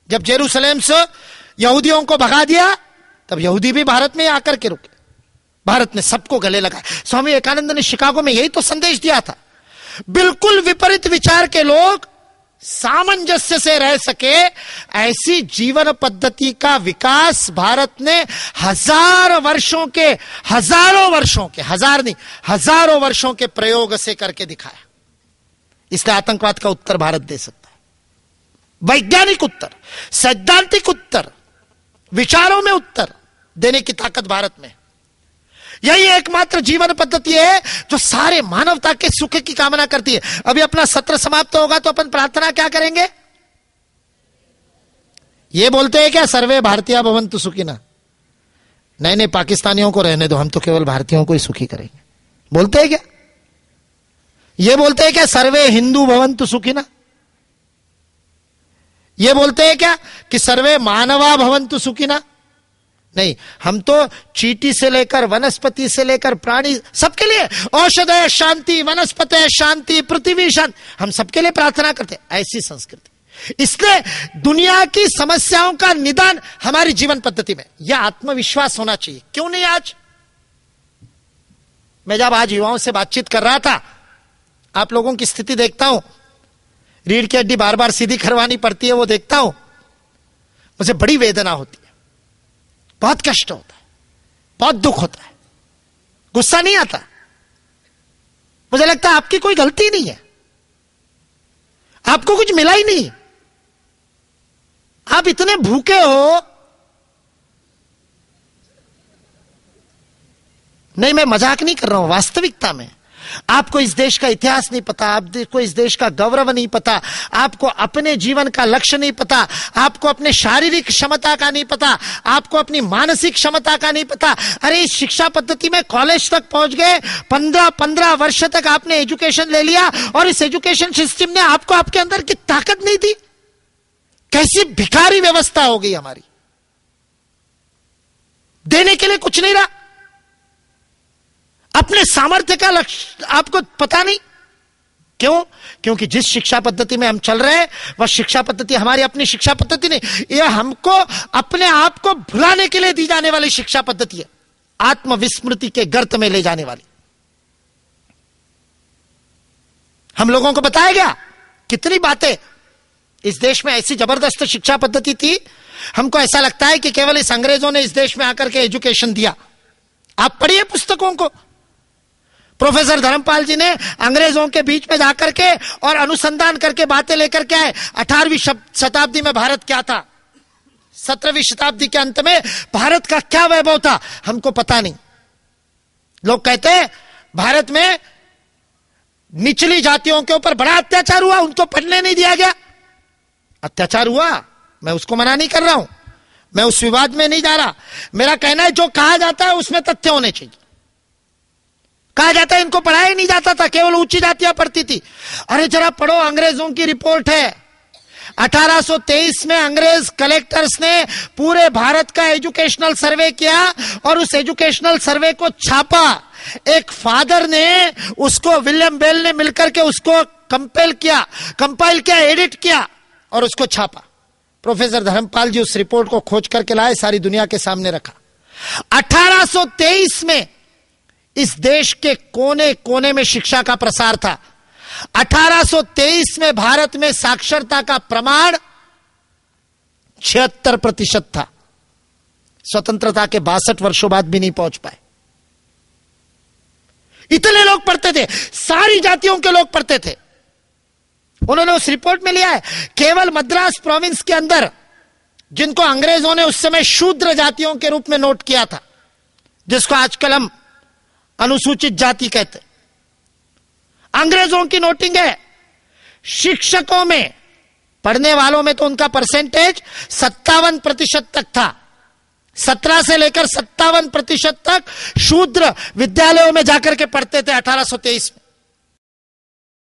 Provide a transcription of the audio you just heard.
जब जेरूसलेम से यहूदियों को भगा दिया, तब यहूदी भी भारत में आकर के रुके, भारत में सबको गले लगाए। स्वामी विवेकानंद ने शिकागो में यही तो संदेश दिया था। बिल्कुल विपरीत विचार के लोग सामंजस्य से रह सके, ऐसी जीवन पद्धति का विकास भारत ने हजारों वर्षों के हजारों वर्षों के प्रयोग से करके दिखाया। इसलिए आतंकवाद का उत्तर भारत दे सकता है, वैज्ञानिक उत्तर, सैद्धांतिक उत्तर, विचारों में उत्तर देने की ताकत भारत में। यही एकमात्र जीवन पद्धति है जो सारे मानवता के सुख की कामना करती है। अभी अपना सत्र समाप्त होगा तो अपन प्रार्थना क्या करेंगे? ये बोलते हैं क्या, सर्वे भारतीय भवन्तु सुखिनः? नहीं, पाकिस्तानियों को रहने दो, हम तो केवल भारतीयों को ही सुखी करेंगे। बोलते हैं क्या? ये बोलते हैं क्या, सर्वे हिंदू भवन्तु सुखिनः? ये बोलते हैं क्या कि सर्वे मानवा भवन्तु सुखिनः? नहीं, हम तो चींटी से लेकर वनस्पति से लेकर प्राणी, सबके लिए औषधय शांति, वनस्पति शांति, पृथ्वी शांति, हम सबके लिए प्रार्थना करते हैं। ऐसी संस्कृति, इसलिए दुनिया की समस्याओं का निदान हमारी जीवन पद्धति में, यह आत्मविश्वास होना चाहिए। क्यों नहीं? आज मैं जब आज युवाओं से बातचीत कर रहा था, आप लोगों की स्थिति देखता हूं, रीढ़ की हड्डी बार बार सीधी करवानी पड़ती है, वो देखता हूं, मुझे बड़ी वेदना होती है, बहुत कष्ट होता है, बहुत दुख होता है, गुस्सा नहीं आता। मुझे लगता है आपकी कोई गलती नहीं है, आपको कुछ मिला ही नहीं, आप इतने भूखे हो। नहीं, मैं मजाक नहीं कर रहा हूं, वास्तविकता में आपको इस देश का इतिहास नहीं पता, आपको इस देश का गौरव नहीं पता, आपको अपने जीवन का लक्ष्य नहीं पता, आपको अपने शारीरिक क्षमता का नहीं पता, आपको अपनी मानसिक क्षमता का नहीं पता। अरे इस शिक्षा पद्धति में कॉलेज तक पहुंच गए, 15 वर्ष तक आपने एजुकेशन ले लिया और इस एजुकेशन सिस्टम ने आपको आपके अंदर की ताकत नहीं दी। कैसी भिखारी व्यवस्था हो गई हमारी, देने के लिए कुछ नहीं रहा, अपने सामर्थ्य का लक्ष्य आपको पता नहीं। क्यों? क्योंकि जिस शिक्षा पद्धति में हम चल रहे हैं वह शिक्षा पद्धति हमारी अपनी शिक्षा पद्धति नहीं, यह हमको अपने आप को भुलाने के लिए दी जाने वाली शिक्षा पद्धति है, आत्मविस्मृति के गर्त में ले जाने वाली। हम लोगों को बताया गया कितनी बातें, इस देश में ऐसी जबरदस्त शिक्षा पद्धति थी, हमको ऐसा लगता है कि केवल इस अंग्रेजों ने इस देश में आकर के एजुकेशन दिया। आप पढ़िए पुस्तकों को, प्रोफेसर धर्मपाल जी ने अंग्रेजों के बीच में जाकर के और अनुसंधान करके बातें लेकर के आए। 18वीं शताब्दी में भारत क्या था, 17वीं शताब्दी के अंत में भारत का क्या वैभव था, हमको पता नहीं। लोग कहते हैं भारत में निचली जातियों के ऊपर बड़ा अत्याचार हुआ, उनको पढ़ने नहीं दिया गया। अत्याचार हुआ, मैं उसको मना नहीं कर रहा हूं, मैं उस विवाद में नहीं जा रहा। मेरा कहना है जो कहा जाता है उसमें तथ्य होने चाहिए। कहा जाता है इनको पढ़ाया ही नहीं जाता था, केवल ऊंची जातियां पढ़ती थी। अरे जरा पढ़ो, अंग्रेजों की रिपोर्ट है, 1823 में अंग्रेज कलेक्टर्स ने पूरे भारत का एजुकेशनल सर्वे किया और उस एजुकेशनल सर्वे को छापा। एक फादर ने उसको, विलियम बेल ने मिलकर के उसको कंपाइल किया, एडिट किया और उसको छापा। प्रोफेसर धर्मपाल जी उस रिपोर्ट को खोज करके लाए, सारी दुनिया के सामने रखा। 1823 में इस देश के कोने कोने में शिक्षा का प्रसार था। 1823 में भारत में साक्षरता का प्रमाण 76% था। स्वतंत्रता के 62 वर्षों बाद भी नहीं पहुंच पाए। इतने लोग पढ़ते थे, सारी जातियों के लोग पढ़ते थे। उन्होंने उस रिपोर्ट में लिया है केवल मद्रास प्रोविंस के अंदर, जिनको अंग्रेजों ने उस समय शूद्र जातियों के रूप में नोट किया था, जिसको आजकल हम अनुसूचित जाति कहते, अंग्रेजों की नोटिंग है। शिक्षकों में, पढ़ने वालों में तो उनका परसेंटेज 57% तक था। 17 से लेकर 57% तक शूद्र विद्यालयों में जाकर के पढ़ते थे 1823 में।